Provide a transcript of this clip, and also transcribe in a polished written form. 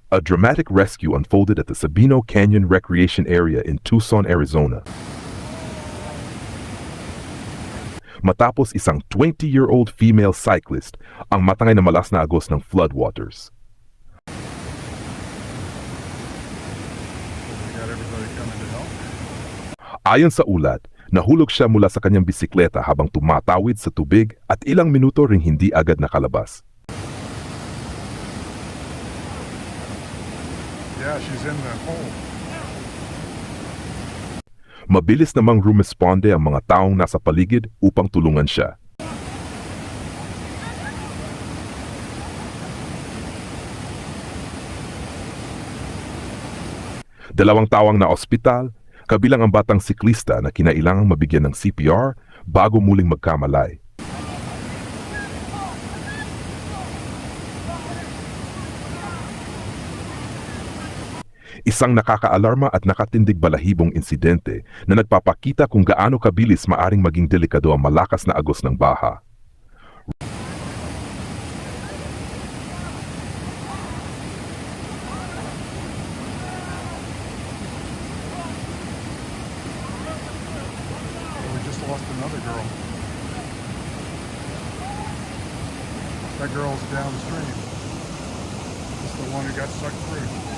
A dramatic rescue unfolded at the Sabino Canyon Recreation Area in Tucson, Arizona. Matapos isang 20-year-old female cyclist ang matangay na malas na agos ng floodwaters. Ayon sa ulat, nahulog siya mula sa kanyang bisikleta habang tumatawid sa tubig at ilang minuto ring hindi agad nakalabas. Yeah, she's in the hole. Mabilis namang rumesponde ang mga taong nasa paligid upang tulungan siya. Dalawang tao ang na-ospital, kabilang ang batang siklista na kinailangang mabigyan ng CPR bago muling magkamalay. Isang nakakaalarma at nakatindig balahibong insidente na nagpapakita kung gaano kabilis maaring maging delikado ang malakas na agos ng baha. We just lost another girl. That girl's downstream. It's the one who got sucked through.